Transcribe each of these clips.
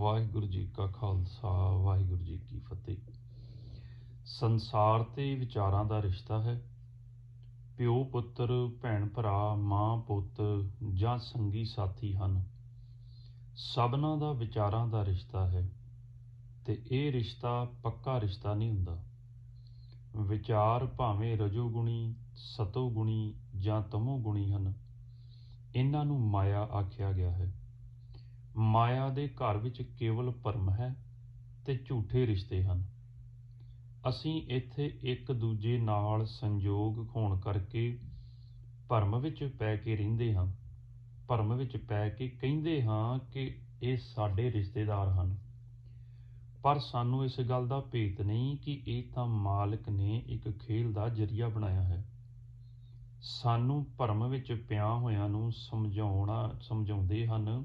ਵਾਹਿਗੁਰੂ ਜੀ ਕਾ ਖਾਲਸਾ ਵਾਹਿਗੁਰੂ ਜੀ ਕੀ ਫਤਿਹ। ਸੰਸਾਰ ਤੇ ਵਿਚਾਰਾਂ ਦਾ ਰਿਸ਼ਤਾ ਹੈ। ਪਿਓ ਪੁੱਤਰ, ਭੈਣ ਭਰਾ, ਮਾਂ ਪੁੱਤ ਜਾਂ ਸੰਗੀ ਸਾਥੀ ਹਨ। ਸਭਨਾਂ ਦਾ ਵਿਚਾਰਾਂ ਦਾ ਰਿਸ਼ਤਾ ਹੈ ਤੇ ਇਹ ਰਿਸ਼ਤਾ ਪੱਕਾ ਰਿਸ਼ਤਾ ਨਹੀਂ ਹੁੰਦਾ। ਵਿਚਾਰ ਭਾਵੇਂ ਰਜੋਗੁਣੀ, ਸਤੋਗੁਣੀ ਜਾਂ ਤਮੋਗੁਣੀ ਹਨ, ਇਹਨਾਂ ਨੂੰ ਮਾਇਆ ਆਖਿਆ ਗਿਆ ਹੈ। ਮਾਇਆ ਦੇ ਘਰ ਵਿੱਚ ਕੇਵਲ ਭਰਮ ਹੈ ਤੇ ਝੂਠੇ ਰਿਸ਼ਤੇ ਹਨ। ਅਸੀਂ ਇੱਥੇ ਇੱਕ ਦੂਜੇ ਨਾਲ ਸੰਜੋਗ ਹੋਣ ਕਰਕੇ ਭਰਮ ਵਿੱਚ ਪੈ ਕੇ ਰਹਿੰਦੇ ਹਾਂ। ਭਰਮ ਵਿੱਚ ਪੈ ਕੇ ਕਹਿੰਦੇ ਹਾਂ ਕਿ ਇਹ ਸਾਡੇ ਰਿਸ਼ਤੇਦਾਰ ਹਨ, ਪਰ ਸਾਨੂੰ ਇਸ ਗੱਲ ਦਾ ਭੇਤ ਨਹੀਂ ਕਿ ਇਹ ਤਾਂ ਮਾਲਕ ਨੇ ਇੱਕ ਖੇਲ ਦਾ ਜ਼ਰੀਆ ਬਣਾਇਆ ਹੈ। ਸਾਨੂੰ ਭਰਮ ਵਿੱਚ ਪਿਆ ਹੋਇਆਂ ਨੂੰ ਸਮਝਾਉਂਦੇ ਹਨ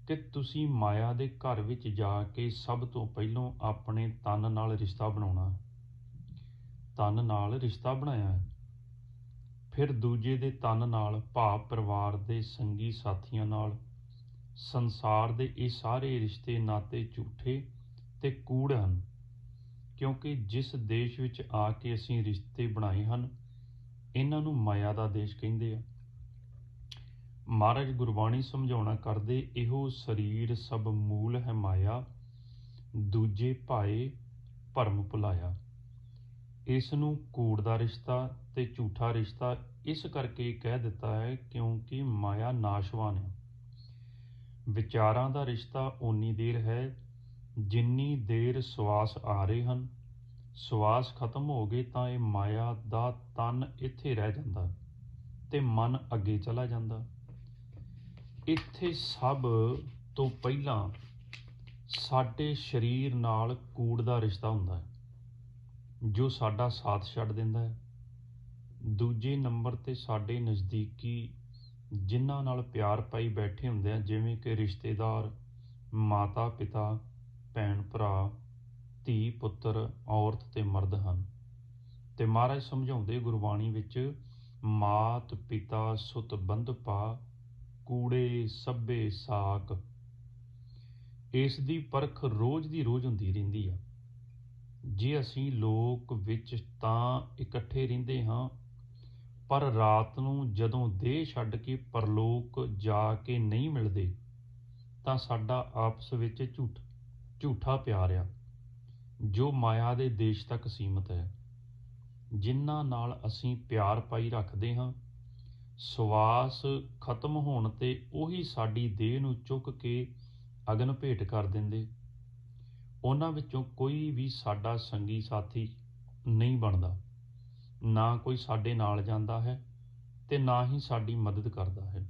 ਕਿ ਤੁਸੀਂ ਮਾਇਆ ਦੇ ਘਰ ਵਿੱਚ ਜਾ ਕੇ ਸਭ ਤੋਂ ਪਹਿਲਾਂ ਆਪਣੇ ਤਨ ਨਾਲ ਰਿਸ਼ਤਾ ਬਣਾਉਣਾ। ਤਨ ਨਾਲ ਰਿਸ਼ਤਾ ਬਣਾਇਆ ਹੈ, ਫਿਰ ਦੂਜੇ ਦੇ ਤਨ ਨਾਲ, ਭਾਵ ਪਰਿਵਾਰ ਦੇ ਸੰਗੀ ਸਾਥੀਆਂ ਨਾਲ। ਸੰਸਾਰ ਦੇ ਇਹ ਸਾਰੇ ਰਿਸ਼ਤੇ ਨਾਤੇ ਝੂਠੇ ਤੇ ਕੂੜ ਹਨ, ਕਿਉਂਕਿ ਜਿਸ ਦੇਸ਼ ਵਿੱਚ ਆ ਕੇ ਅਸੀਂ ਰਿਸ਼ਤੇ ਬਣਾਏ ਹਨ, ਇਹਨਾਂ ਨੂੰ ਮਾਇਆ ਦਾ ਦੇਸ਼ ਕਹਿੰਦੇ ਆ। ਮਹਾਰਾਜ ਗੁਰਬਾਣੀ ਸਮਝਾਉਣਾ ਕਰਦੇ, ਇਹੋ ਸਰੀਰ ਸਭ ਮੂਲ ਹੈ ਮਾਇਆ, ਦੂਜੇ ਭਾਏ ਭਰਮ ਭੁਲਾਇਆ। ਇਸ ਨੂੰ ਕੂੜ ਦਾ ਰਿਸ਼ਤਾ ਤੇ ਝੂਠਾ ਰਿਸ਼ਤਾ ਇਸ ਕਰਕੇ ਕਹਿ ਦਿੱਤਾ ਹੈ ਕਿਉਂਕਿ ਮਾਇਆ ਨਾਸ਼ਵਾਨ ਹੈ। ਵਿਚਾਰਾਂ ਦਾ ਰਿਸ਼ਤਾ ਓਨੀ ਦੇਰ ਹੈ ਜਿੰਨੀ ਦੇਰ ਸਵਾਸ ਆ ਰਹੇ ਹਨ। ਸਵਾਸ ਖਤਮ ਹੋ ਗਏ ਤਾਂ ਇਹ ਮਾਇਆ ਦਾ ਤਨ ਇੱਥੇ ਰਹਿ ਜਾਂਦਾ ਤੇ ਮਨ ਅੱਗੇ ਚਲਾ ਜਾਂਦਾ। ਇੱਥੇ ਸਭ ਤੋਂ ਪਹਿਲਾਂ ਸਾਡੇ ਸਰੀਰ ਨਾਲ ਕੂੜ ਦਾ ਰਿਸ਼ਤਾ ਹੁੰਦਾ ਹੈ, ਜੋ ਸਾਡਾ ਸਾਥ ਛੱਡ ਦਿੰਦਾ ਹੈ। ਦੂਜੇ ਨੰਬਰ 'ਤੇ ਸਾਡੇ ਨਜ਼ਦੀਕੀ ਜਿਨ੍ਹਾਂ ਨਾਲ ਪਿਆਰ ਪਾਈ ਬੈਠੇ ਹੁੰਦੇ ਆ, ਜਿਵੇਂ ਕਿ ਰਿਸ਼ਤੇਦਾਰ, ਮਾਤਾ ਪਿਤਾ, ਭੈਣ ਭਰਾ, ਧੀ ਪੁੱਤਰ, ਔਰਤ ਤੇ ਮਰਦ ਹਨ। ਤੇ ਮਹਾਰਾਜ ਸਮਝਾਉਂਦੇ ਗੁਰਬਾਣੀ ਵਿੱਚ, ਮਾਤ ਪਿਤਾ ਸੁਤ ਬੰਧ ਪਾ, ਕੂੜੇ ਸਭੇ ਸਾਕ। ਇਸ ਦੀ ਪਰਖ ਰੋਜ਼ ਦੀ ਰੋਜ਼ ਹੁੰਦੀ ਰਹਿੰਦੀ ਆ। ਜੇ ਅਸੀਂ ਲੋਕ ਵਿੱਚ ਤਾਂ ਇਕੱਠੇ ਰਹਿੰਦੇ ਹਾਂ, ਪਰ ਰਾਤ ਨੂੰ ਜਦੋਂ ਦੇਹ ਛੱਡ ਕੇ ਪਰਲੋਕ ਜਾ ਕੇ ਨਹੀਂ ਮਿਲਦੇ, ਤਾਂ ਸਾਡਾ ਆਪਸ ਵਿੱਚ ਝੂਠਾ ਪਿਆਰ ਆ, ਜੋ ਮਾਇਆ ਦੇ ਦੇਸ਼ ਤੱਕ ਸੀਮਤ ਹੈ। ਜਿਨ੍ਹਾਂ ਨਾਲ ਅਸੀਂ ਪਿਆਰ ਪਾਈ ਰੱਖਦੇ ਹਾਂ, ਸਵਾਸ ਖਤਮ ਹੋਣ 'ਤੇ ਉਹੀ ਸਾਡੀ ਦੇਹ ਨੂੰ ਚੁੱਕ ਕੇ ਅਗਨ ਭੇਟ ਕਰ ਦਿੰਦੇ। ਉਹਨਾਂ ਵਿੱਚੋਂ ਕੋਈ ਵੀ ਸਾਡਾ ਸੰਗੀ ਸਾਥੀ ਨਹੀਂ ਬਣਦਾ, ਨਾ ਕੋਈ ਸਾਡੇ ਨਾਲ ਜਾਂਦਾ ਹੈ ਤੇ ਨਾ ਹੀ ਸਾਡੀ ਮਦਦ ਕਰਦਾ ਹੈ।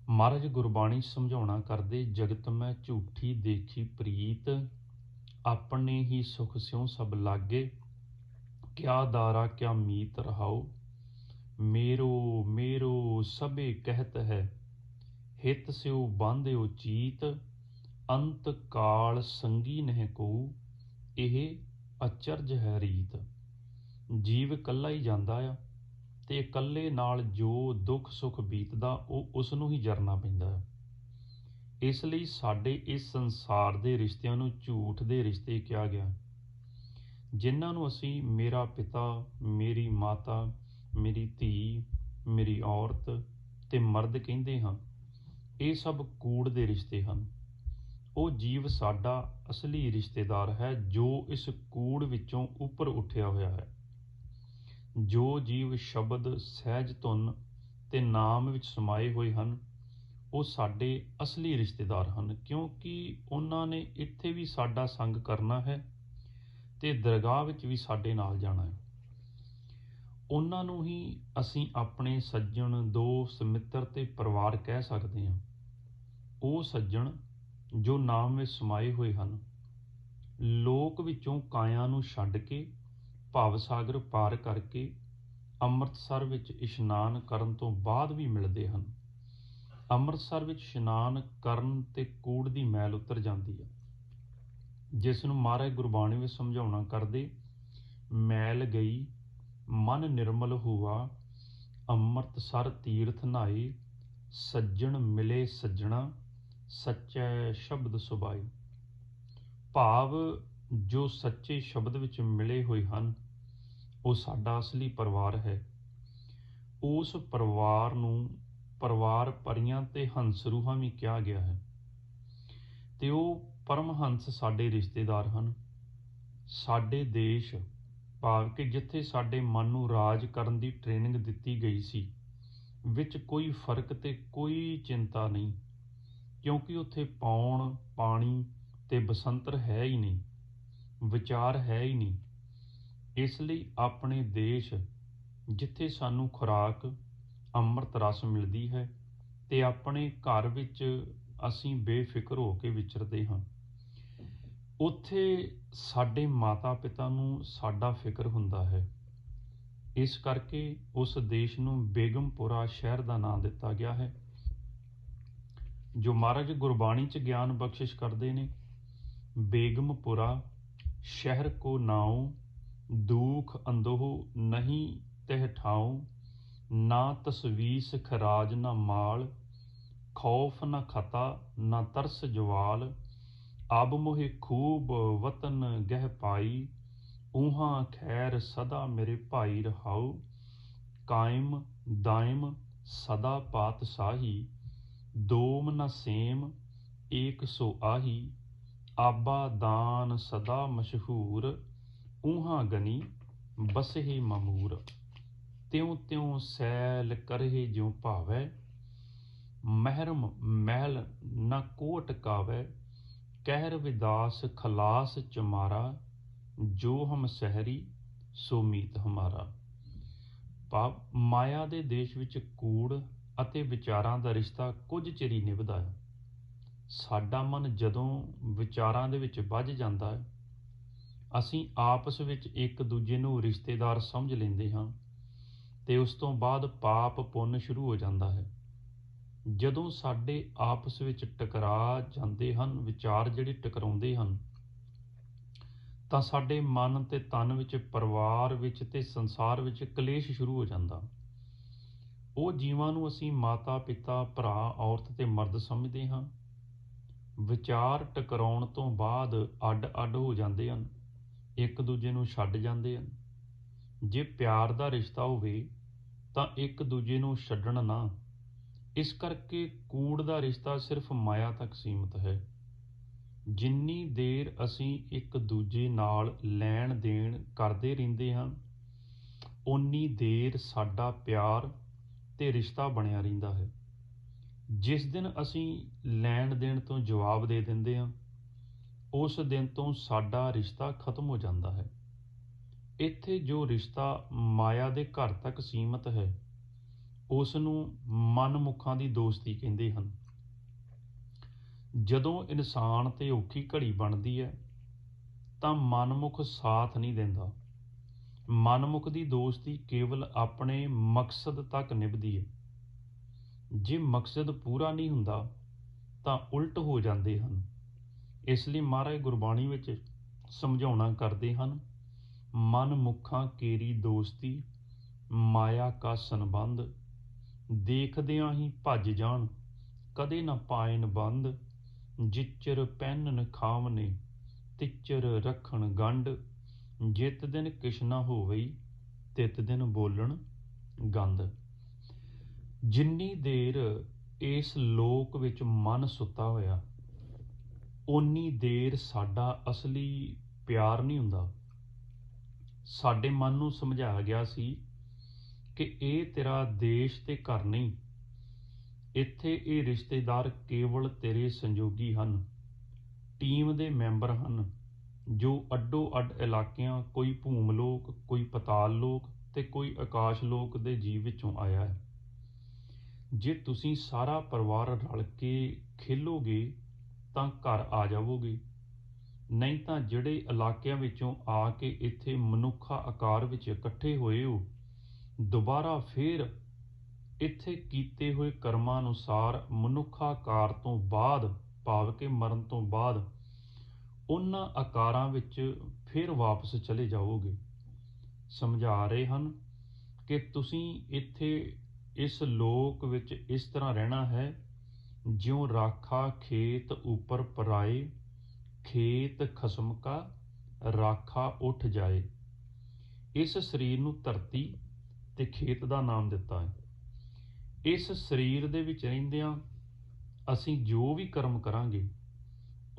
ਮਹਾਰਾਜ ਗੁਰਬਾਣੀ ਸਮਝਾਉਣਾ ਕਰਦੇ, ਜਗਤ ਮੈਂ ਝੂਠੀ ਦੇਖੀ ਪ੍ਰੀਤ, ਆਪਣੇ ਹੀ ਸੁਖ ਸਿਉ ਸਭ ਲਾਗੇ, ਕਿਆ ਦਾਰਾ ਕਿਆ ਮੀਤ ਰਹਾਓ, ਮੇਰੋ ਮੇਰੋ ਸਭੇ ਕਹਿਤ ਹੈ, ਹਿਤ ਸਿਉ ਬਾਂਧਿਓ ਚੀਤ, ਅੰਤ ਕਾਲ ਸੰਗੀ ਨਹਿ ਕੋਊ, ਇਹ ਅਚਰਜ ਹੈ ਰੀਤ। ਜੀਵ ਇਕੱਲਾ ਹੀ ਜਾਂਦਾ ਆ ਤੇ ਇਕੱਲੇ ਨਾਲ ਜੋ ਦੁੱਖ ਸੁੱਖ ਬੀਤਦਾ ਉਹ ਉਸ ਨੂੰ ਹੀ ਜਰਨਾ ਪੈਂਦਾ ਹੈ। ਇਸ ਲਈ ਸਾਡੇ ਇਸ ਸੰਸਾਰ ਦੇ ਰਿਸ਼ਤਿਆਂ ਨੂੰ ਝੂਠ ਦੇ ਰਿਸ਼ਤੇ ਕਿਹਾ ਗਿਆ, ਜਿਨ੍ਹਾਂ ਨੂੰ ਅਸੀਂ ਮੇਰਾ ਪਿਤਾ, ਮੇਰੀ ਮਾਤਾ, ਮੇਰੀ ਧੀ, ਮੇਰੀ ਔਰਤ ਤੇ ਮਰਦ ਕਹਿੰਦੇ ਹਾਂ। ਇਹ ਸਭ ਕੂੜ ਦੇ ਰਿਸ਼ਤੇ ਹਨ। ਉਹ ਜੀਵ ਸਾਡਾ ਅਸਲੀ ਰਿਸ਼ਤੇਦਾਰ ਹੈ, ਜੋ ਇਸ ਕੂੜ ਵਿੱਚੋਂ ਉੱਪਰ ਉੱਠਿਆ ਹੋਇਆ ਹੈ। ਜੋ ਜੀਵ ਸ਼ਬਦ, ਸਹਿਜ ਧੁਨ ਤੇ ਨਾਮ ਵਿੱਚ ਸਮਾਏ ਹੋਏ ਹਨ, ਉਹ ਸਾਡੇ ਅਸਲੀ ਰਿਸ਼ਤੇਦਾਰ ਹਨ, ਕਿਉਂਕਿ ਉਹਨਾਂ ਨੇ ਇੱਥੇ ਵੀ ਸਾਡਾ ਸੰਗ ਕਰਨਾ ਹੈ ਤੇ ਦਰਗਾਹ ਵਿੱਚ ਵੀ ਸਾਡੇ ਨਾਲ ਜਾਣਾ ਹੈ। ਉਹਨਾਂ ਨੂੰ ਹੀ ਅਸੀਂ ਆਪਣੇ ਸੱਜਣ, ਦੋਸਤ, ਮਿੱਤਰ ਤੇ ਪਰਿਵਾਰ ਕਹਿ ਸਕਦੇ ਹਾਂ। ਉਹ ਸੱਜਣ ਜੋ ਨਾਮ ਵਿੱਚ ਸਮਾਏ ਹੋਏ ਹਨ, ਲੋਕ ਵਿੱਚੋਂ ਕਾਇਆ ਨੂੰ ਛੱਡ ਕੇ, ਭਵ ਸਾਗਰ ਪਾਰ ਕਰਕੇ ਅੰਮ੍ਰਿਤਸਰ ਵਿੱਚ ਇਸ਼ਨਾਨ ਕਰਨ ਤੋਂ ਬਾਅਦ ਵੀ ਮਿਲਦੇ ਹਨ। ਅੰਮ੍ਰਿਤਸਰ ਵਿੱਚ ਇਸ਼ਨਾਨ ਕਰਨ ਤੇ ਕੂੜ ਦੀ ਮੈਲ ਉਤਰ ਜਾਂਦੀ ਹੈ, ਜਿਸ ਨੂੰ ਮਹਾਰਾਜ ਗੁਰਬਾਣੀ ਵਿੱਚ ਸਮਝਾਉਣਾ ਕਰਦੇ, ਮੈਲ ਗਈ ਮਨ ਨਿਰਮਲ ਹੁਆ, ਅੰਮ੍ਰਿਤਸਰ ਤੀਰਥ ਨਹਾਏ, ਸੱਜਣ ਮਿਲੇ ਸੱਜਣਾ, ਸੱਚੈ ਸ਼ਬਦ ਸੁਭਾਈ। ਭਾਵ ਜੋ ਸੱਚੇ ਸ਼ਬਦ ਵਿੱਚ ਮਿਲੇ ਹੋਏ ਹਨ ਉਹ ਸਾਡਾ ਅਸਲੀ ਪਰਿਵਾਰ ਹੈ। ਉਸ ਪਰਿਵਾਰ ਨੂੰ ਪਰਿਵਾਰ ਪਰੀਆਂ ਤੇ ਹੰਸ ਰੂਹਾਂ ਵੀ ਕਿਹਾ ਗਿਆ ਹੈ, ਤੇ ਉਹ ਪਰਮਹੰਸ ਸਾਡੇ ਰਿਸ਼ਤੇਦਾਰ ਹਨ। ਸਾਡੇ ਦੇਸ਼ ਭਾਵ ਕਿ ਜਿੱਥੇ ਸਾਡੇ ਮਨ ਨੂੰ ਰਾਜ ਕਰਨ ਦੀ ਟ੍ਰੇਨਿੰਗ ਦਿੱਤੀ ਗਈ ਸੀ ਵਿੱਚ ਕੋਈ ਫਰਕ ਤੇ ਕੋਈ ਚਿੰਤਾ ਨਹੀਂ, ਕਿਉਂਕਿ ਉੱਥੇ ਪੌਣ ਪਾਣੀ ਤੇ ਬਸੰਤਰ ਹੈ ਹੀ ਨਹੀਂ, ਵਿਚਾਰ ਹੈ ਹੀ ਨਹੀਂ। ਇਸ ਲਈ ਆਪਣੇ ਦੇਸ਼ ਜਿੱਥੇ ਸਾਨੂੰ ਖੁਰਾਕ ਅੰਮ੍ਰਿਤ ਰਸ ਮਿਲਦੀ ਹੈ ਤੇ ਆਪਣੇ ਘਰ ਵਿੱਚ ਅਸੀਂ ਬੇਫਿਕਰ ਹੋ ਕੇ ਵਿਚਰਦੇ ਹਾਂ, ਉੱਥੇ ਸਾਡੇ ਮਾਤਾ ਪਿਤਾ ਨੂੰ ਸਾਡਾ ਫਿਕਰ ਹੁੰਦਾ ਹੈ। ਇਸ ਕਰਕੇ ਉਸ ਦੇਸ਼ ਨੂੰ ਬੇਗਮਪੁਰਾ ਸ਼ਹਿਰ ਦਾ ਨਾਂ ਦਿੱਤਾ ਗਿਆ ਹੈ। ਜੋ ਮਹਾਰਾਜ ਗੁਰਬਾਣੀ 'ਚ ਗਿਆਨ ਬਖਸ਼ਿਸ਼ ਕਰਦੇ ਨੇ, ਬੇਗਮਪੁਰਾ ਸ਼ਹਿਰ ਕੋ ਨਾਉ, ਦੁਖ ਅੰਦੋਹ ਨਹੀਂ ਤਹਿ ਠਾਉ, ਨਾ ਤਸਵੀਸ ਖਰਾਜ ਨਾ ਮਾਲ, ਖੌਫ ਨਾ ਖਤਾ ਨਾ ਤਰਸ ਜਵਾਲ, ਆਬ ਮੋਹਿ ਖੂਬ ਵਤਨ ਗਹਿ ਪਾਈ, ਊਹਾਂ ਖੈਰ ਸਦਾ ਮੇਰੇ ਭਾਈ ਰਹਾਉ, ਕਾਇਮ ਦਾਇਮ ਸਦਾ ਪਾਤਸ਼ਾਹੀ, ਦੋਮ ਨ ਸੇਮ ਏਕ ਸੋ ਆਹੀ, ਆਬਾ ਦਾਨ ਸਦਾ ਮਸ਼ਹੂਰ, ਊਹਾਂ ਗਨੀ ਬਸਹਿ ਮਮੂਰ, ਤਿਉ ਤਿਉ ਸੈਲ ਕਰਹਿ ਜਿਉ ਭਾਵੈ, ਮਹਿਰਮ ਮਹਿਲ ਨ ਕੋਟ ਕਾਵੈ, ਕਹਿ ਰਵਿਦਾਸ ਖਲਾਸ ਚਮਾਰਾ, ਜੋ ਹਮ ਸਹਿਰੀ ਸੋ ਮੀਤ ਹਮਾਰਾ। ਭਾਵ ਮਾਇਆ ਦੇ ਦੇਸ਼ ਵਿੱਚ ਕੂੜ ਅਤੇ ਵਿਚਾਰਾਂ ਦਾ ਰਿਸ਼ਤਾ ਕੁਝ ਚਿਰ ਹੀ ਨਿਭਦਾ ਹੈ। ਸਾਡਾ ਮਨ ਜਦੋਂ ਵਿਚਾਰਾਂ ਦੇ ਵਿੱਚ ਵੱਜ ਜਾਂਦਾ ਹੈ, ਅਸੀਂ ਆਪਸ ਵਿੱਚ ਇੱਕ ਦੂਜੇ ਨੂੰ ਰਿਸ਼ਤੇਦਾਰ ਸਮਝ ਲੈਂਦੇ ਹਾਂ ਤੇ ਉਸ ਤੋਂ ਬਾਅਦ ਪਾਪ ਪੁੰਨ ਸ਼ੁਰੂ ਹੋ ਜਾਂਦਾ ਹੈ। ਜਦੋਂ ਸਾਡੇ ਆਪਸ ਵਿੱਚ ਟਕਰਾ ਜਾਂਦੇ ਹਨ, ਵਿਚਾਰ ਜਿਹੜੇ ਟਕਰਾਉਂਦੇ ਹਨ, ਤਾਂ ਸਾਡੇ ਮਨ ਤੇ ਤਨ ਵਿੱਚ, ਪਰਿਵਾਰ ਵਿੱਚ ਤੇ ਸੰਸਾਰ ਵਿੱਚ ਕਲੇਸ਼ ਸ਼ੁਰੂ ਹੋ ਜਾਂਦਾ। ਉਹ ਜੀਵਾਂ ਨੂੰ ਅਸੀਂ ਮਾਤਾ ਪਿਤਾ ਭਰਾ ਔਰਤ ਤੇ ਮਰਦ ਸਮਝਦੇ ਹਾਂ। ਵਿਚਾਰ ਟਕਰਾਉਣ ਤੋਂ ਬਾਅਦ ਅੱਡ ਅੱਡ ਹੋ ਜਾਂਦੇ ਹਨ, ਇੱਕ ਦੂਜੇ ਨੂੰ ਛੱਡ ਜਾਂਦੇ ਹਨ। ਜੇ ਪਿਆਰ ਦਾ ਰਿਸ਼ਤਾ ਹੋਵੇ ਤਾਂ ਇੱਕ ਦੂਜੇ ਨੂੰ ਛੱਡਣ ਨਾ। ਇਸ ਕਰਕੇ ਕੂੜ ਦਾ ਰਿਸ਼ਤਾ ਸਿਰਫ ਮਾਇਆ ਤੱਕ ਸੀਮਿਤ ਹੈ। ਜਿੰਨੀ ਦੇਰ ਅਸੀਂ ਇੱਕ ਦੂਜੇ ਨਾਲ ਲੈਣ ਦੇਣ ਕਰਦੇ ਰਹਿੰਦੇ ਹਾਂ, ਓਨੀ ਦੇਰ ਸਾਡਾ ਪਿਆਰ ਤੇ ਰਿਸ਼ਤਾ ਬਣਿਆ ਰਹਿੰਦਾ ਹੈ। ਜਿਸ ਦਿਨ ਅਸੀਂ ਲੈਣ ਦੇਣ ਤੋਂ ਜਵਾਬ ਦੇ ਦਿੰਦੇ ਹਾਂ, ਉਸ ਦਿਨ ਤੋਂ ਸਾਡਾ ਰਿਸ਼ਤਾ ਖਤਮ ਹੋ ਜਾਂਦਾ ਹੈ। ਇੱਥੇ ਜੋ ਰਿਸ਼ਤਾ ਮਾਇਆ ਦੇ ਘਰ ਤੱਕ ਸੀਮਿਤ ਹੈ, ਉਸ ਨੂੰ ਮਨਮੁਖਾਂ ਦੀ ਦੋਸਤੀ ਕਹਿੰਦੇ ਹਨ। ਜਦੋਂ ਇਨਸਾਨ ਤੇ ਔਖੀ ਘੜੀ ਬਣਦੀ ਹੈ ਤਾਂ ਮਨਮੁਖ ਸਾਥ ਨਹੀਂ ਦਿੰਦਾ। ਮਨਮੁਖ ਦੀ ਦੋਸਤੀ ਕੇਵਲ ਆਪਣੇ ਮਕਸਦ ਤੱਕ ਨਿਭਦੀ ਹੈ। ਜੇ ਮਕਸਦ ਪੂਰਾ ਨਹੀਂ ਹੁੰਦਾ ਤਾਂ ਉਲਟ ਹੋ ਜਾਂਦੇ ਹਨ। ਇਸ ਲਈ ਮਹਾਰਾਜ ਗੁਰਬਾਣੀ ਵਿੱਚ ਸਮਝਾਉਣਾ ਕਰਦੇ ਹਨ, ਮਨਮੁਖਾਂ ਕੇਰੀ ਦੋਸਤੀ, ਮਾਇਆ ਕਾ ਸੰਬੰਧ, ਦੇਖਦਿਆਂ ਹੀ ਭੱਜ ਜਾਣ ਕਦੇ ਨਾ ਪਾਇਨ ਬੰਦ, ਜਿਚਰ ਪਹਿਨਨ ਖਾਵਨੇ ਤਿਚਰ ਰੱਖਣ ਗੰਢ, ਜਿਤ ਦਿਨ ਕਿਛ ਨਾ ਹੋਵਈ ਤਿਤ ਦਿਨ ਬੋਲਣ ਗੰਧ। ਜਿੰਨੀ ਦੇਰ ਇਸ ਲੋਕ ਵਿੱਚ ਮਨ ਸੁੱਤਾ ਹੋਇਆ, ਓਨੀ ਦੇਰ ਸਾਡਾ ਅਸਲੀ ਪਿਆਰ ਨਹੀਂ ਹੁੰਦਾ। ਸਾਡੇ ਮਨ ਨੂੰ ਸਮਝਾਇਆ ਗਿਆ ਸੀ ਕਿ ਇਹ ਤੇਰਾ ਦੇਸ਼ ਤੇ ਘਰ ਨਹੀਂ, ਇੱਥੇ ਇਹ ਰਿਸ਼ਤੇਦਾਰ ਕੇਵਲ ਤੇਰੇ ਸੰਜੋਗੀ ਹਨ, ਟੀਮ ਦੇ ਮੈਂਬਰ ਹਨ, ਜੋ ਅੱਡੋ ਅੱਡ ਇਲਾਕਿਆਂ, ਕੋਈ ਭੂਮ ਲੋਕ, ਕੋਈ ਪਤਾਲ ਲੋਕ ਤੇ ਕੋਈ ਆਕਾਸ਼ ਲੋਕ ਦੇ ਜੀਵ ਵਿੱਚੋਂ ਆਇਆ ਹੈ। ਜੇ ਤੁਸੀਂ ਸਾਰਾ ਪਰਿਵਾਰ ਰਲ ਕੇ ਖੇਲੋਗੇ ਤਾਂ ਘਰ ਆ ਜਾਵੋਗੇ, ਨਹੀਂ ਤਾਂ ਜਿਹੜੇ ਇਲਾਕਿਆਂ ਵਿੱਚੋਂ ਆ ਕੇ ਇੱਥੇ ਮਨੁੱਖਾ ਆਕਾਰ ਵਿੱਚ ਇਕੱਠੇ ਹੋਏ ਹੋ, ਦੁਬਾਰਾ ਫਿਰ ਇੱਥੇ ਕੀਤੇ ਹੋਏ ਕਰਮਾਂ ਅਨੁਸਾਰ ਮਨੁੱਖਾਕਾਰ ਤੋਂ ਬਾਅਦ ਭਾਵ ਕਿ ਮਰਨ ਤੋਂ ਬਾਅਦ ਉਹਨਾਂ ਆਕਾਰਾਂ ਵਿੱਚ ਫਿਰ ਵਾਪਸ ਚਲੇ ਜਾਓਗੇ। ਸਮਝਾ ਰਹੇ ਹਨ ਕਿ ਤੁਸੀਂ ਇੱਥੇ ਇਸ ਲੋਕ ਵਿੱਚ ਇਸ ਤਰ੍ਹਾਂ ਰਹਿਣਾ ਹੈ ज्यों राखा खेत ऊपर पराए, खेत खसम का राखा उठ जाए। इस ਸਰੀਰ ਨੂੰ ਧਰਤੀ ਤੇ ਖੇਤ ਦਾ ਨਾਮ ਦਿੱਤਾ ਹੈ। ਇਸ ਸਰੀਰ ਦੇ ਵਿੱਚ ਰਹਿੰਦਿਆਂ ਅਸੀਂ ਜੋ ਵੀ ਕਰਮ ਕਰਾਂਗੇ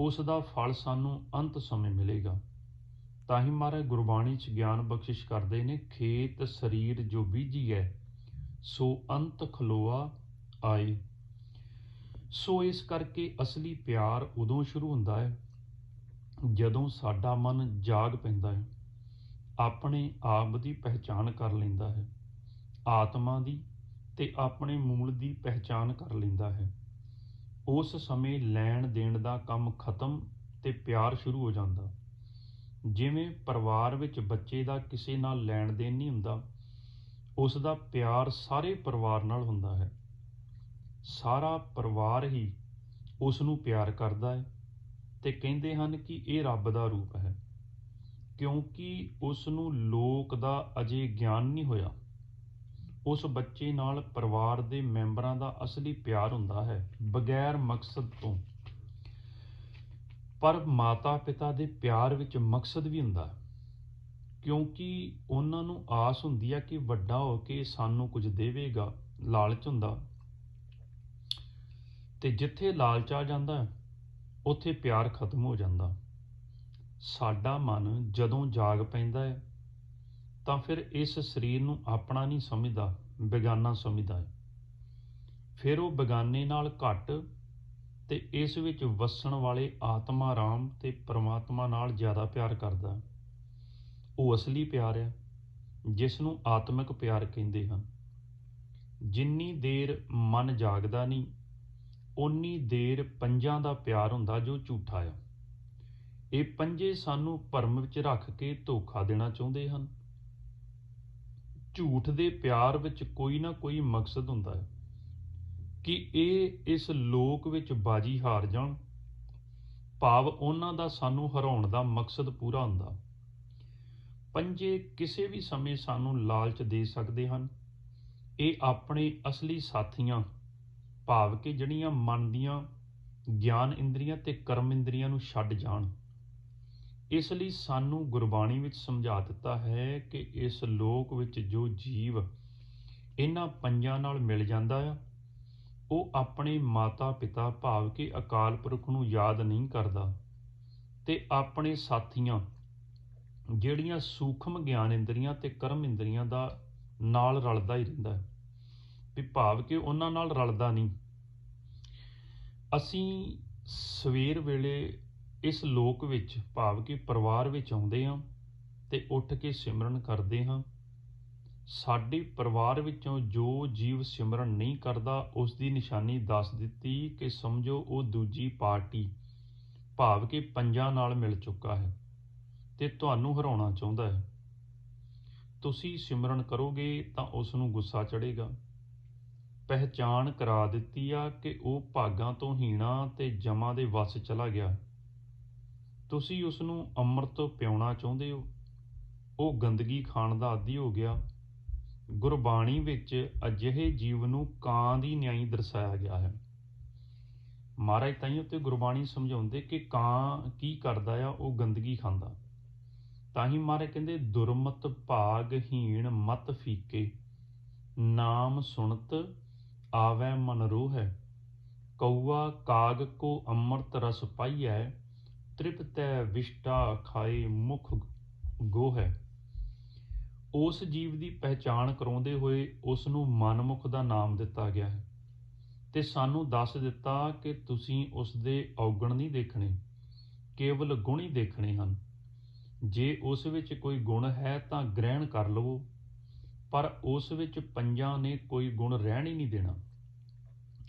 ਉਸ ਦਾ ਫਲ ਸਾਨੂੰ ਅੰਤ ਸਮੇਂ ਮਿਲੇਗਾ। ਤਾਂ ਹੀ ਮਹਾਰਾਜ ਗੁਰਬਾਣੀ 'ਚ ਗਿਆਨ ਬਖਸ਼ਿਸ਼ ਕਰਦੇ ਨੇ, ਖੇਤ ਸਰੀਰ ਜੋ ਬੀਜੀਐ ਸੋ ਅੰਤ ਖਲੋਆ ਆਏ। ਸੋ ਇਸ ਕਰਕੇ ਅਸਲੀ ਪਿਆਰ ਉਦੋਂ ਸ਼ੁਰੂ ਹੁੰਦਾ ਹੈ ਜਦੋਂ ਸਾਡਾ ਮਨ ਜਾਗ ਪੈਂਦਾ ਹੈ, ਆਪਣੇ ਆਪ ਦੀ ਪਹਿਚਾਣ ਕਰ ਲੈਂਦਾ ਹੈ, ਆਤਮਾ ਦੀ ਤੇ ਆਪਣੇ ਮੂਲ ਦੀ ਪਹਿਚਾਣ ਕਰ ਲੈਂਦਾ ਹੈ। ਉਸ ਸਮੇਂ ਲੈਣ ਦੇਣ ਦਾ ਕੰਮ ਖਤਮ ਤੇ ਪਿਆਰ ਸ਼ੁਰੂ ਹੋ ਜਾਂਦਾ। ਜਿਵੇਂ ਪਰਿਵਾਰ ਵਿੱਚ ਬੱਚੇ ਦਾ ਕਿਸੇ ਨਾਲ ਲੈਣ ਦੇਣ ਨਹੀਂ ਹੁੰਦਾ, ਉਸ ਦਾ ਪਿਆਰ ਸਾਰੇ ਪਰਿਵਾਰ ਨਾਲ ਹੁੰਦਾ ਹੈ। ਸਾਰਾ ਪਰਿਵਾਰ ਹੀ ਉਸ ਨੂੰ ਪਿਆਰ ਕਰਦਾ ਹੈ ਤੇ ਕਹਿੰਦੇ ਹਨ ਕਿ ਇਹ ਰੱਬ ਦਾ ਰੂਪ ਹੈ, ਕਿਉਂਕਿ ਉਸ ਨੂੰ ਲੋਕ ਦਾ ਅਜੇ ਗਿਆਨ ਨਹੀਂ ਹੋਇਆ। ਉਸ ਬੱਚੇ ਨਾਲ ਪਰਿਵਾਰ ਦੇ ਮੈਂਬਰਾਂ ਦਾ ਅਸਲੀ ਪਿਆਰ ਹੁੰਦਾ ਹੈ, ਬਗੈਰ ਮਕਸਦ ਤੋਂ। ਪਰ ਮਾਤਾ ਪਿਤਾ ਦੇ ਪਿਆਰ ਵਿੱਚ ਮਕਸਦ ਵੀ ਹੁੰਦਾ, ਕਿਉਂਕਿ ਉਹਨਾਂ ਨੂੰ ਆਸ ਹੁੰਦੀ ਹੈ ਕਿ ਵੱਡਾ ਹੋ ਕੇ ਸਾਨੂੰ ਕੁਝ ਦੇਵੇਗਾ, ਲਾਲਚ ਹੁੰਦਾ। ਤੇ ਜਿੱਥੇ ਲਾਲਚ ਆ ਜਾਂਦਾ ਉੱਥੇ ਪਿਆਰ ਖਤਮ ਹੋ ਜਾਂਦਾ। ਸਾਡਾ ਮਨ ਜਦੋਂ ਜਾਗ ਪੈਂਦਾ ਹੈ ਤਾਂ ਫਿਰ ਇਸ ਸਰੀਰ ਨੂੰ ਆਪਣਾ ਨਹੀਂ ਸਮਝਦਾ, ਬੇਗਾਨਾ ਸਮਝਦਾ ਹੈ। ਫਿਰ ਉਹ ਬੇਗਾਨੇ ਨਾਲ ਘੱਟ ਤੇ ਇਸ ਵਿੱਚ ਵਸਣ ਵਾਲੇ ਆਤਮਾ ਰਾਮ ਤੇ ਪਰਮਾਤਮਾ ਨਾਲ ਜ਼ਿਆਦਾ ਪਿਆਰ ਕਰਦਾ। ਉਹ ਅਸਲੀ ਪਿਆਰ ਹੈ, ਜਿਸ ਨੂੰ ਆਤਮਿਕ ਪਿਆਰ ਕਹਿੰਦੇ ਹਨ। ਜਿੰਨੀ ਦੇਰ ਮਨ ਜਾਗਦਾ ਨਹੀਂ, ਓਨੀ ਦੇਰ ਪੰਜਾਂ ਦਾ ਪਿਆਰ ਹੁੰਦਾ ਜੋ ਝੂਠਾ ਆ। ਇਹ ਪੰਜੇ ਸਾਨੂੰ ਭਰਮ ਵਿੱਚ ਰੱਖ ਕੇ ਧੋਖਾ ਦੇਣਾ ਚਾਹੁੰਦੇ ਹਨ। ਝੂਠ ਦੇ ਪਿਆਰ ਵਿੱਚ ਕੋਈ ਨਾ ਕੋਈ ਮਕਸਦ ਹੁੰਦਾ ਹੈ ਕਿ ਇਹ ਇਸ ਲੋਕ ਵਿੱਚ ਬਾਜੀ ਹਾਰ ਜਾਣ, ਭਾਵ ਉਹਨਾਂ ਦਾ ਸਾਨੂੰ ਹਰਾਉਣ ਦਾ ਮਕਸਦ ਪੂਰਾ ਹੁੰਦਾ। ਪੰਜੇ ਕਿਸੇ ਵੀ ਸਮੇਂ ਸਾਨੂੰ ਲਾਲਚ ਦੇ ਸਕਦੇ ਹਨ। ਇਹ ਆਪਣੇ ਅਸਲੀ ਸਾਥੀਆਂ, ਭਾਵ ਕਿ ਜਿਹੜੀਆਂ ਮਨ ਦੀਆਂ ਗਿਆਨ ਇੰਦਰੀਆਂ ਤੇ ਕਰਮ ਇੰਦਰੀਆਂ ਨੂੰ ਛੱਡ ਜਾਣ। ਇਸ ਲਈ ਸਾਨੂੰ ਗੁਰਬਾਣੀ ਵਿੱਚ ਸਮਝਾ ਦਿੱਤਾ ਹੈ ਕਿ ਇਸ ਲੋਕ ਵਿੱਚ ਜੋ ਜੀਵ ਇਹਨਾਂ ਪੰਜਾਂ ਨਾਲ ਮਿਲ ਜਾਂਦਾ ਆ, ਉਹ ਆਪਣੇ ਮਾਤਾ ਪਿਤਾ ਭਾਵ ਕਿ ਅਕਾਲ ਪੁਰਖ ਨੂੰ ਯਾਦ ਨਹੀਂ ਕਰਦਾ ਤੇ ਆਪਣੇ ਸਾਥੀਆਂ ਜਿਹੜੀਆਂ ਸੂਖਮ ਗਿਆਨ ਇੰਦਰੀਆਂ ਤੇ ਕਰਮ ਇੰਦਰੀਆਂ ਦਾ ਨਾਲ ਰਲਦਾ ਹੀ ਰਹਿੰਦਾ ਹੈ, ਵੀ ਭਾਵ ਕਿ ਉਹਨਾਂ ਨਾਲ ਰਲਦਾ ਨਹੀਂ। ਅਸੀਂ ਸਵੇਰ ਵੇਲੇ ਇਸ ਲੋਕ ਵਿੱਚ ਭਾਵ ਕਿ ਪਰਿਵਾਰ ਵਿੱਚ ਆਉਂਦੇ ਹਾਂ ਤੇ ਉੱਠ ਕੇ ਸਿਮਰਨ ਕਰਦੇ ਹਾਂ। ਸਾਡੇ ਪਰਿਵਾਰ ਵਿੱਚੋਂ ਜੋ ਜੀਵ ਸਿਮਰਨ ਨਹੀਂ ਕਰਦਾ, ਉਸ ਦੀ ਨਿਸ਼ਾਨੀ ਦੱਸ ਦਿੱਤੀ ਕਿ ਸਮਝੋ ਉਹ ਦੂਜੀ ਪਾਰਟੀ ਭਾਵ ਕਿ ਪੰਜਾਂ ਨਾਲ ਮਿਲ ਚੁੱਕਾ ਹੈ ਤੇ ਤੁਹਾਨੂੰ ਹਰਾਉਣਾ ਚਾਹੁੰਦਾ ਹੈ। ਤੁਸੀਂ ਸਿਮਰਨ ਕਰੋਗੇ ਤਾਂ ਉਸ ਨੂੰ ਗੁੱਸਾ ਚੜ੍ਹੇਗਾ। ਪਹਿਚਾਣ ਕਰਾ ਦਿੱਤੀ ਆ ਕਿ ਉਹ ਭਾਗਾਂ ਤੋਂ ਹੀਣਾ ਤੇ ਜਮਾਂ ਦੇ ਵੱਸ ਚਲਾ ਗਿਆ। ਤੁਸੀਂ ਉਸ ਨੂੰ ਅੰਮ੍ਰਿਤ ਪਿਆਉਣਾ ਚਾਹੁੰਦੇ ਹੋ, ਉਹ ਗੰਦਗੀ ਖਾਣ ਦਾ ਆਦੀ ਹੋ ਗਿਆ। ਗੁਰਬਾਣੀ ਵਿੱਚ ਅਜਿਹੇ ਜੀਵ ਨੂੰ ਕਾਂ ਦੀ ਨਿਆਈ ਦਰਸਾਇਆ ਗਿਆ ਹੈ। ਮਹਾਰਾਜ ਤਾਈਂ ਉੱਤੇ ਗੁਰਬਾਣੀ ਸਮਝਾਉਂਦੇ ਕਿ ਕਾਂ ਕੀ ਕਰਦਾ ਆ, ਉਹ ਗੰਦਗੀ ਖਾਂਦਾ। ਤਾਂ ਹੀ ਮਹਾਰਾਜ ਕਹਿੰਦੇ, ਦੁਰਮਤ ਭਾਗ ਹੀਣ ਮਤ ਫੀਕੇ, ਨਾਮ ਸੁਣਤ ਆਵੈ ਮਨ ਰੋਹੈ, ਕਊਆ ਕਾਗ ਕੋ ਅੰਮ੍ਰਿਤ ਰਸ ਪਾਈਐ, ਤ੍ਰਿਪਤੈ ਵਿਸ਼ਟਾ ਖਾਏ ਮੁਖ ਗੋਹੈ। ਉਸ ਜੀਵ ਦੀ ਪਹਿਚਾਣ ਕਰਾਉਂਦੇ ਹੋਏ ਉਸ ਨੂੰ ਮਨਮੁਖ ਦਾ ਨਾਮ ਦਿੱਤਾ ਗਿਆ ਹੈ ਤੇ ਸਾਨੂੰ ਦੱਸ ਦਿੱਤਾ ਕਿ ਤੁਸੀਂ ਉਸ ਦੇ ਔਗਣ ਨਹੀਂ ਦੇਖਣੇ, ਕੇਵਲ ਗੁਣ ਹੀ ਦੇਖਣੇ ਹਨ। ਜੇ ਉਸ ਵਿੱਚ ਕੋਈ ਗੁਣ ਹੈ ਤਾਂ ਗ੍ਰਹਿਣ ਕਰ ਲਵੋ, ਪਰ ਉਸ ਵਿੱਚ ਪੰਜਾਂ ਨੇ ਕੋਈ ਗੁਣ ਰਹਿਣ ਹੀ ਨਹੀਂ ਦੇਣਾ।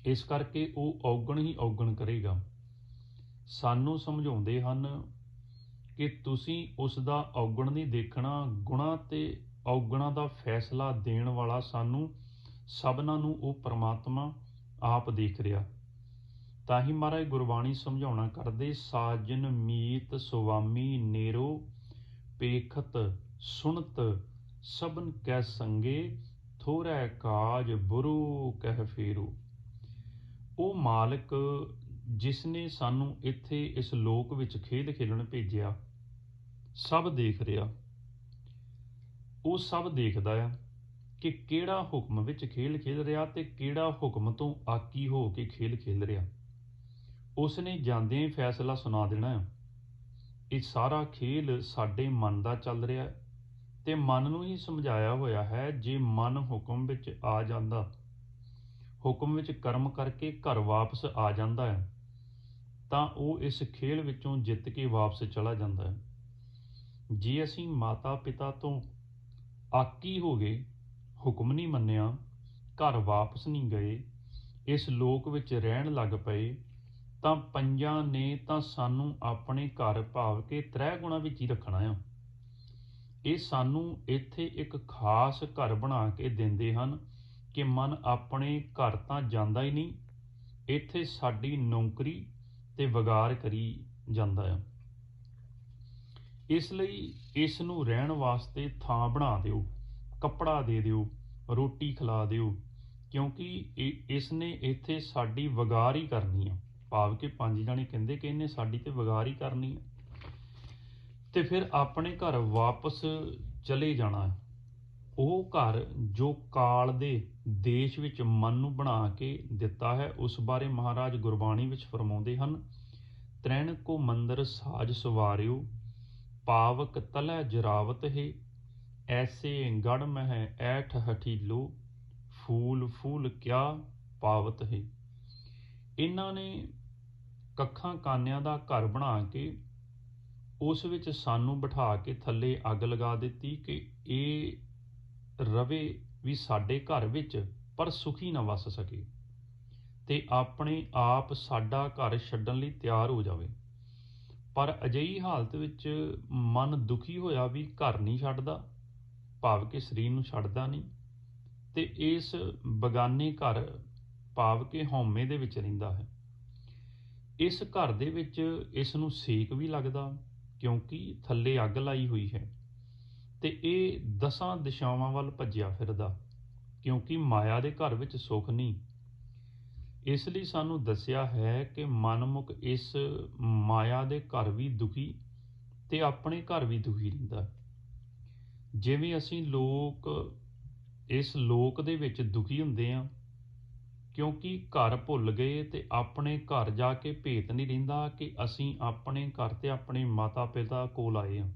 ਇਸ ਕਰਕੇ ਉਹ ਔਗਣ ਹੀ ਔਗਣ ਕਰੇਗਾ। ਸਾਨੂੰ ਸਮਝਾਉਂਦੇ ਹਨ ਕਿ ਤੁਸੀਂ ਉਸ ਦਾ ਔਗਣ ਨਹੀਂ ਦੇਖਣਾ, ਗੁਣਾਂ ਤੇ ਔਗਣਾਂ ਦਾ ਫੈਸਲਾ ਦੇਣ ਵਾਲਾ ਸਾਨੂੰ ਸਭਨਾਂ ਨੂੰ ਉਹ ਪਰਮਾਤਮਾ ਆਪ ਦੇਖ ਰਿਹਾ। ਤਾਂ ਹੀ ਮਹਾਰਾਜ ਗੁਰਬਾਣੀ ਸਮਝਾਉਣਾ ਕਰਦੇ, ਸਾਜਨ ਮੀਤ ਸੁਆਮੀ ਨੇਰੋ, ਪੇਖਤ ਸੁਣਤ ਸਭਨ ਕੈ ਸੰਗੇ, ਥੋੜੈ ਕਾਜ ਬੁਰੂ ਕਹਿ ਫੇਰੋ। ਉਹ ਮਾਲਕ ਜਿਸ ਨੇ ਸਾਨੂੰ ਇੱਥੇ ਇਸ ਲੋਕ ਵਿੱਚ ਖੇਡ ਖੇਡਣ ਭੇਜਿਆ ਸਭ ਦੇਖ ਰਿਹਾ। ਉਹ ਸਭ ਦੇਖਦਾ ਆ ਕਿ ਕਿਹੜਾ ਹੁਕਮ ਵਿੱਚ ਖੇਲ ਖੇਲ ਰਿਹਾ ਤੇ ਕਿਹੜਾ ਹੁਕਮ ਤੋਂ ਆਕੀ ਹੋ ਕੇ ਖੇਲ ਖੇਲ ਰਿਹਾ। ਉਸ ਨੇ ਜਾਂਦਿਆਂ ਹੀ ਫੈਸਲਾ ਸੁਣਾ ਦੇਣਾ ਆ। ਇਹ ਸਾਰਾ ਖੇਲ ਸਾਡੇ ਮਨ ਦਾ ਚੱਲ ਰਿਹਾ ਹੈ ਤੇ ਮਨ ਨੂੰ ਹੀ ਸਮਝਾਇਆ ਹੋਇਆ ਹੈ। ਜੇ ਮਨ ਹੁਕਮ ਵਿੱਚ ਆ ਜਾਂਦਾ, ਹੁਕਮ ਵਿੱਚ ਕਰਮ ਕਰਕੇ ਘਰ ਵਾਪਸ ਆ ਜਾਂਦਾ ਹੈ ਤਾਂ ਉਹ ਇਸ ਖੇਲ ਵਿੱਚੋਂ ਜਿੱਤ ਕੇ ਵਾਪਸ ਚਲਾ ਜਾਂਦਾ ਹੈ। ਜੇ ਅਸੀਂ ਮਾਤਾ ਪਿਤਾ ਤੋਂ ਆਕੀ ਹੋ ਗਏ, ਹੁਕਮ ਨਹੀਂ ਮੰਨਿਆ, ਘਰ ਵਾਪਸ ਨਹੀਂ ਗਏ, ਇਸ ਲੋਕ ਵਿੱਚ ਰਹਿਣ ਲੱਗ ਪਏ, ਤਾਂ ਪੰਜਾਂ ਨੇ ਤਾਂ ਸਾਨੂੰ ਆਪਣੇ ਘਰ ਭਾਵ ਕੇ ਤ੍ਰੈ ਗੁਣਾ ਵਿੱਚ ਹੀ ਰੱਖਣਾ ਆ। ਇਹ ਸਾਨੂੰ ਇੱਥੇ ਇੱਕ ਖਾਸ ਘਰ ਬਣਾ ਕੇ ਦਿੰਦੇ ਹਨ ਕਿ ਮਨ ਆਪਣੇ ਘਰ ਤਾਂ ਜਾਂਦਾ ਹੀ ਨਹੀਂ, ਇੱਥੇ ਸਾਡੀ ਨੌਕਰੀ ਤੇ ਵਗਾਰ ਕਰੀ ਜਾਂਦਾ ਆ। ਇਸ ਲਈ ਇਸ ਨੂੰ ਰਹਿਣ ਵਾਸਤੇ ਥਾਂ ਬਣਾ ਦਿਓ, ਕੱਪੜਾ ਦੇ ਦਿਓ, ਰੋਟੀ ਖਿਲਾ ਦਿਓ, ਕਿਉਂਕਿ ਇਸ ਨੇ ਇੱਥੇ ਸਾਡੀ ਵਗਾਰ ਹੀ ਕਰਨੀ ਆ। ਭਾਵ ਕਿ 5 ਜਣੇ ਕਹਿੰਦੇ ਕਿ ਇਹਨੇ ਸਾਡੀ ਤੇ ਵਗਾਰ ਹੀ ਕਰਨੀ ਆ ਤੇ ਫਿਰ ਆਪਣੇ ਘਰ ਵਾਪਸ ਚਲੇ ਜਾਣਾ। ਉਹ ਘਰ ਜੋ ਕਾਲ ਦੇ ਦੇਸ਼ ਵਿੱਚ ਮਨ ਨੂੰ ਬਣਾ ਕੇ ਦਿੱਤਾ ਹੈ, ਉਸ ਬਾਰੇ ਮਹਾਰਾਜ ਗੁਰਬਾਣੀ ਵਿੱਚ ਫਰਮਾਉਂਦੇ ਹਨ, ਤ੍ਰੈਣ ਕੋ ਮੰਦਰ ਸਾਜ ਸਵਾਰਿਓ, ਪਾਵਕ ਤਲੈ ਜਰਾਵਤ ਹੈ, ਐਸੇ ਗੜ ਮਹਿ ਐਠ ਹਠੀਲੋ, ਫੂਲ ਫੂਲ ਕਿਆ ਪਾਵਤ ਹੈ। ਇਹਨਾਂ ਨੇ ਕੱਖਾਂ ਕਾਨਿਆਂ ਦਾ ਘਰ ਬਣਾ ਕੇ ਉਸ ਵਿੱਚ ਸਾਨੂੰ ਬਿਠਾ ਕੇ ਥੱਲੇ ਅੱਗ ਲਗਾ ਦਿੱਤੀ ਕਿ ਇਹ ਰਵੇ ਵੀ ਸਾਡੇ ਘਰ ਵਿੱਚ ਪਰ ਸੁਖੀ ਨਾ ਵਸ ਸਕੇ ਤੇ ਆਪਣੇ ਆਪ ਸਾਡਾ ਘਰ ਛੱਡਣ ਲਈ ਤਿਆਰ ਹੋ ਜਾਵੇ। ਪਰ ਅਜਿਹੀ ਹਾਲਤ ਵਿੱਚ ਮਨ ਦੁਖੀ ਹੋਇਆ ਵੀ ਘਰ ਨਹੀਂ ਛੱਡਦਾ, ਭਾਵ ਕਿ ਸਰੀਰ ਨੂੰ ਛੱਡਦਾ ਨਹੀਂ, ਤੇ ਇਸ ਬਗਾਨੇ ਘਰ ਭਾਵ ਕਿ ਹਉਮੈ ਦੇ ਵਿੱਚ ਰਹਿੰਦਾ ਹੈ। ਇਸ ਘਰ ਦੇ ਵਿੱਚ ਇਸ ਨੂੰ ਸੇਕ ਵੀ ਲੱਗਦਾ ਕਿਉਂਕਿ ਥੱਲੇ ਅੱਗ ਲਾਈ ਹੋਈ ਹੈ, ਤੇ ਇਹ 10 ਦਿਸ਼ਾਵਾਂ ਵੱਲ ਭੱਜਿਆ ਫਿਰਦਾ ਕਿਉਂਕਿ ਮਾਇਆ ਦੇ ਘਰ ਵਿੱਚ ਸੁੱਖ ਨਹੀਂ। ਇਸ ਲਈ ਸਾਨੂੰ ਦੱਸਿਆ ਹੈ ਕਿ ਮਨਮੁਖ ਇਸ ਮਾਇਆ ਦੇ ਘਰ ਵੀ ਦੁਖੀ ਤੇ ਆਪਣੇ ਘਰ ਵੀ ਦੁਖੀ ਰਹਿੰਦਾ। ਜਿਵੇਂ ਅਸੀਂ ਲੋਕ ਇਸ ਲੋਕ ਦੇ ਵਿੱਚ ਦੁਖੀ ਹੁੰਦੇ ਹਾਂ ਕਿਉਂਕਿ ਘਰ ਭੁੱਲ ਗਏ ਤੇ ਆਪਣੇ ਘਰ ਜਾ ਕੇ ਭੇਤ ਨਹੀਂ ਰਹਿੰਦਾ ਕਿ ਅਸੀਂ ਆਪਣੇ ਘਰ ਤੇ ਆਪਣੇ ਮਾਤਾ ਪਿਤਾ ਕੋਲ ਆਏ ਹਾਂ।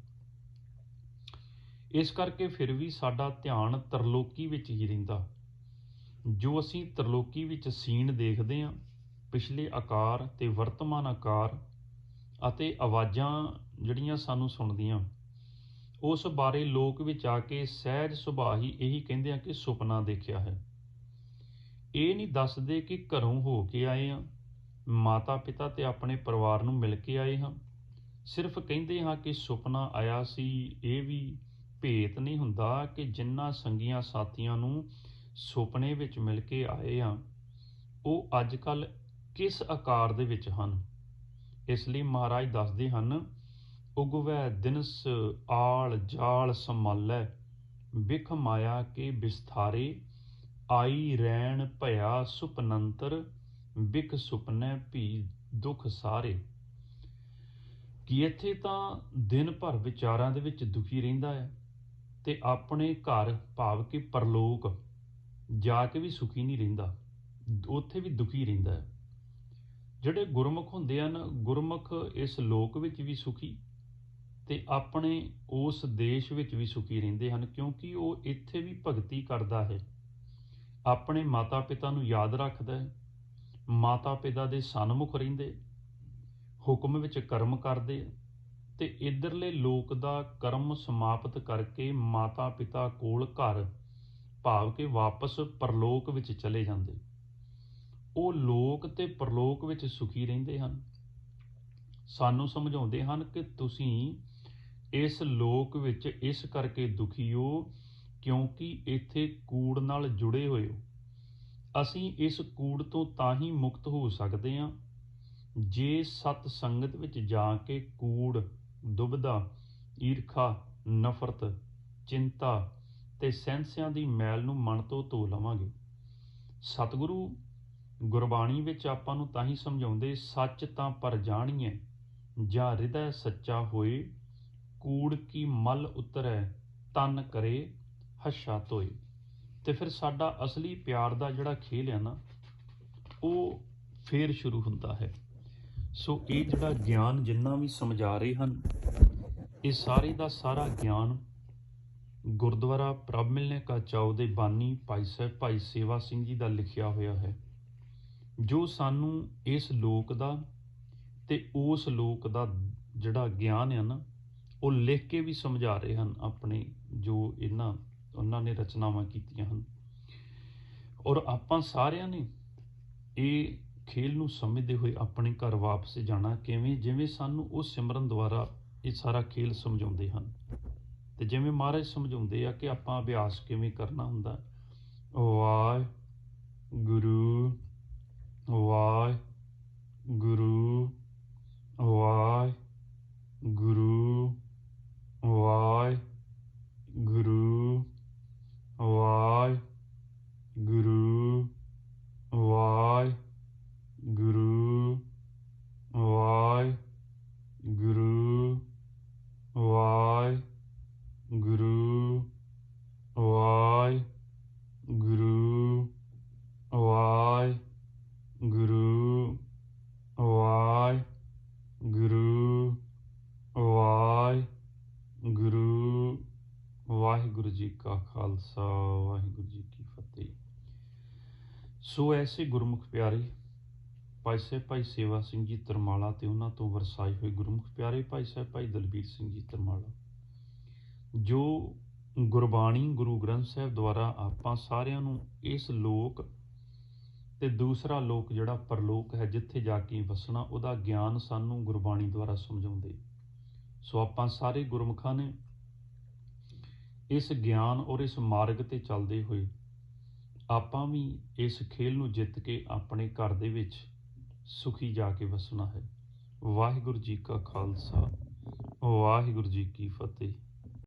ਇਸ ਕਰਕੇ ਫਿਰ ਵੀ ਸਾਡਾ ਧਿਆਨ ਤਰਲੋਕੀ ਵਿੱਚ ਹੀ ਰਹਿੰਦਾ। ਜੋ ਅਸੀਂ ਤਰਲੋਕੀ ਵਿੱਚ ਸੀਨ ਦੇਖਦੇ ਹਾਂ, ਪਿਛਲੇ ਆਕਾਰ ਤੇ ਵਰਤਮਾਨ ਆਕਾਰ ਅਤੇ ਆਵਾਜ਼ਾਂ ਜਿਹੜੀਆਂ ਸਾਨੂੰ ਸੁਣਦੀਆਂ, ਉਸ ਬਾਰੇ ਲੋਕ ਵਿੱਚ ਆ ਕੇ ਸਹਿਜ ਸੁਭਾਅ ਹੀ ਇਹੀ ਕਹਿੰਦੇ ਆ ਕਿ ਸੁਪਨਾ ਦੇਖਿਆ ਹੈ। ਇਹ ਨਹੀਂ ਦੱਸਦੇ ਕਿ ਘਰੋਂ ਹੋ ਕੇ ਆਏ ਹਾਂ, ਮਾਤਾ ਪਿਤਾ ਤੇ ਆਪਣੇ ਪਰਿਵਾਰ ਨੂੰ ਮਿਲ ਕੇ ਆਏ ਹਾਂ। ਸਿਰਫ ਕਹਿੰਦੇ ਹਾਂ ਕਿ ਸੁਪਨਾ ਆਇਆ ਸੀ। ਇਹ ਵੀ ਭੇਤ ਨਹੀਂ ਹੁੰਦਾ ਕਿ ਜਿਨ੍ਹਾਂ ਸੰਗੀਆਂ ਸਾਥੀਆਂ ਨੂੰ ਸੁਪਨੇ ਵਿੱਚ ਮਿਲ ਕੇ ਆਏ ਹਾਂ ਉਹ ਅੱਜ ਕੱਲ੍ਹ ਕਿਸ ਆਕਾਰ ਦੇ ਵਿੱਚ ਹਨ। ਇਸ ਲਈ ਮਹਾਰਾਜ ਦੱਸਦੇ ਹਨ, ਉਗਵੈ ਦਿਨਸ ਆਲ ਜਾਲ ਸੰਮਾਲੈ, ਬਿਖ ਮਾਇਆ ਕੇ ਬਿਸਥਾਰੇ, ਆਈ ਰੈਣ ਭਇਆ ਸੁਪਨੰਤਰ, ਬਿਖ ਸੁਪਨੈ ਭੀ ਦੁੱਖ ਸਾਰੇ। ਕਿ ਇੱਥੇ ਤਾਂ ਦਿਨ ਭਰ ਵਿਚਾਰਾਂ ਦੇ ਵਿੱਚ ਦੁਖੀ ਰਹਿੰਦਾ ਹੈ ਤੇ ਆਪਣੇ ਘਰ ਭਾਵ ਕਿ ਪਰਲੋਕ ਜਾ ਕੇ ਵੀ ਸੁਖੀ ਨਹੀਂ ਰਹਿੰਦਾ, ਉੱਥੇ ਵੀ ਦੁਖੀ ਰਹਿੰਦਾ ਹੈ। ਜਿਹੜੇ ਗੁਰਮੁਖ ਹੁੰਦੇ ਹਨ, ਗੁਰਮੁਖ ਇਸ ਲੋਕ ਵਿੱਚ ਵੀ ਸੁਖੀ ਤੇ ਆਪਣੇ ਉਸ ਦੇਸ਼ ਵਿੱਚ ਵੀ ਸੁਖੀ ਰਹਿੰਦੇ ਹਨ ਕਿਉਂਕਿ ਉਹ ਇੱਥੇ ਵੀ ਭਗਤੀ ਕਰਦਾ ਹੈ, ਆਪਣੇ ਮਾਤਾ ਪਿਤਾ ਨੂੰ ਯਾਦ ਰੱਖਦਾ ਹੈ, ਮਾਤਾ ਪਿਤਾ ਦੇ ਸਨਮੁਖ ਰਹਿੰਦੇ, ਹੁਕਮ ਵਿੱਚ ਕਰਮ ਕਰਦੇ ਤੇ ਇੱਧਰਲੇ ਲੋਕ ਦਾ ਕਰਮ ਸਮਾਪਤ ਕਰਕੇ ਮਾਤਾ ਪਿਤਾ ਕੋਲ ਘਰ ਭਾਵ ਕਿ ਵਾਪਸ ਪਰਲੋਕ ਵਿੱਚ ਚਲੇ ਜਾਂਦੇ। ਉਹ ਲੋਕ ਤੇ ਪਰਲੋਕ ਵਿੱਚ ਸੁਖੀ ਰਹਿੰਦੇ ਹਨ। ਸਾਨੂੰ ਸਮਝਾਉਂਦੇ ਹਨ ਕਿ ਤੁਸੀਂ ਇਸ ਲੋਕ ਵਿੱਚ ਇਸ ਕਰਕੇ ਦੁਖੀ ਹੋ ਕਿਉਂਕਿ ਇੱਥੇ ਕੂੜ ਨਾਲ ਜੁੜੇ ਹੋਏ ਹੋ। ਅਸੀਂ ਇਸ ਕੂੜ ਤੋਂ ਤਾਂ ਹੀ ਮੁਕਤ ਹੋ ਸਕਦੇ ਹਾਂ ਜੇ ਸਤ ਸੰਗਤ ਵਿੱਚ ਜਾ ਕੇ ਕੂੜ, ਦੁਬਿਧਾ, ਈਰਖਾ, ਨਫ਼ਰਤ, ਚਿੰਤਾ ਤੇ ਸਹਿੰਸਿਆਂ ਦੀ ਮੈਲ ਨੂੰ ਮਨ ਤੋਂ ਧੋ ਲਵਾਂਗੇ। ਸਤਿਗੁਰੂ ਗੁਰਬਾਣੀ ਵਿੱਚ ਆਪਾਂ ਨੂੰ ਤਾਂ ਹੀ ਸਮਝਾਉਂਦੇ, ਸੱਚ ਤਾਂ ਪਰ ਜਾਣੀਏ ਜਾਂ ਹਿਰਦੈ ਸੱਚਾ ਹੋਏ, ਕੂੜ ਕੀ ਮਲ ਉਤਰੈ ਤਨ ਕਰੇ ਹੱਛਾ ਧੋਏ। ਤੇ ਫਿਰ ਸਾਡਾ ਅਸਲੀ ਪਿਆਰ ਦਾ ਜਿਹੜਾ ਖੇਲ ਹੈ ਨਾ, ਉਹ ਫੇਰ ਸ਼ੁਰੂ ਹੁੰਦਾ ਹੈ। ਸੋ ਇਹ ਜਿਹੜਾ ਗਿਆਨ ਜਿੰਨਾ ਵੀ ਸਮਝਾ ਰਹੇ ਹਨ, ਇਹ ਸਾਰੇ ਦਾ ਸਾਰਾ ਗਿਆਨ ਗੁਰਦੁਆਰਾ ਪ੍ਰਭ ਮਿਲਨੇ ਕਾ ਚਾਉ ਦੇ ਬਾਨੀ ਭਾਈ ਸਾਹਿਬ ਭਾਈ ਸੇਵਾ ਸਿੰਘ ਜੀ ਦਾ ਲਿਖਿਆ ਹੋਇਆ ਹੈ, ਜੋ ਸਾਨੂੰ ਇਸ ਲੋਕ ਦਾ ਤੇ ਉਸ ਲੋਕ ਦਾ ਜਿਹੜਾ ਗਿਆਨ ਹੈ ਨਾ, ਉਹ ਲਿਖ ਕੇ ਵੀ ਸਮਝਾ ਰਹੇ ਹਨ ਆਪਣੇ ਜੋ ਉਹਨਾਂ ਨੇ ਰਚਨਾਵਾਂ ਕੀਤੀਆਂ ਹਨ। ਔਰ ਆਪਾਂ ਸਾਰਿਆਂ ਨੇ ਇਹ ਖੇਲ ਨੂੰ ਸਮਝਦੇ ਹੋਏ ਆਪਣੇ ਘਰ ਵਾਪਸ ਜਾਣਾ ਕਿਵੇਂ, ਜਿਵੇਂ ਸਾਨੂੰ ਉਹ ਸਿਮਰਨ ਦੁਆਰਾ ਇਹ ਸਾਰਾ ਖੇਲ ਸਮਝਾਉਂਦੇ ਹਨ। ਤੇ ਜਿਵੇਂ ਮਹਾਰਾਜ ਸਮਝਾਉਂਦੇ ਆ ਕਿ ਆਪਾਂ ਅਭਿਆਸ ਕਿਵੇਂ ਕਰਨਾ ਹੁੰਦਾ। ਵਾਹਿਗੁਰੂ ਵਾਹਿਗੁਰੂ ਵਾਹਿਗੁਰੂ ਵਾਹਿਗੁਰੂ ਵਾਹਿਗੁਰੂ ਵਾਹਿਗੁਰੂ ਵਾਹਿਗੁਰੂ ਵਾਹਿਗੁਰੂ ਵਾਹਿਗੁਰੂ ਵਾਹਿਗੁਰੂ ਵਾਹਿਗੁਰੂ ਵਾਹਿਗੁਰੂ। ਵਾਹਿਗੁਰੂ ਜੀ ਕਾ ਖਾਲਸਾ, ਵਾਹਿਗੁਰੂ ਜੀ ਕੀ ਫਤਿਹ। ਸੋ ਐਸੇ ਗੁਰਮੁਖ ਪਿਆਰੇ ਭਾਈ ਸਾਹਿਬ ਭਾਈ ਸੇਵਾ ਸਿੰਘ ਜੀ ਤਰਮਾਲਾ ਤੇ ਉਹਨਾਂ ਤੋਂ ਵਰਸਾਏ ਹੋਏ ਗੁਰਮੁਖ ਪਿਆਰੇ ਭਾਈ ਸਾਹਿਬ ਭਾਈ ਦਲਬੀਰ ਸਿੰਘ ਜੀ ਤਰਮਾਲਾ, ਜੋ ਗੁਰਬਾਣੀ ਗੁਰੂ ਗ੍ਰੰਥ ਸਾਹਿਬ ਦੁਆਰਾ ਆਪਾਂ ਸਾਰਿਆਂ ਨੂੰ ਇਸ ਲੋਕ ਤੇ ਦੂਸਰਾ ਲੋਕ ਜਿਹੜਾ ਪਰਲੋਕ ਹੈ, ਜਿੱਥੇ ਜਾ ਕੇ ਵਸਣਾ, ਉਹਦਾ ਗਿਆਨ ਸਾਨੂੰ ਗੁਰਬਾਣੀ ਦੁਆਰਾ ਸਮਝਾਉਂਦੇ। ਸੋ ਆਪਾਂ ਸਾਰੇ ਗੁਰਮੁਖਾਂ ਨੇ ਇਸ ਗਿਆਨ ਔਰ ਇਸ ਮਾਰਗ ਤੇ ਚੱਲਦੇ ਹੋਏ ਆਪਾਂ ਵੀ ਇਸ ਖੇਲ ਨੂੰ ਜਿੱਤ ਕੇ ਆਪਣੇ ਘਰ ਦੇ ਵਿੱਚ ਸੁਖੀ ਜਾ ਕੇ ਵਸਣਾ ਹੈ। ਵਾਹਿਗੁਰੂ ਜੀ ਕਾ ਖਾਲਸਾ, ਵਾਹਿਗੁਰੂ ਜੀ ਕੀ ਫਤਿਹ।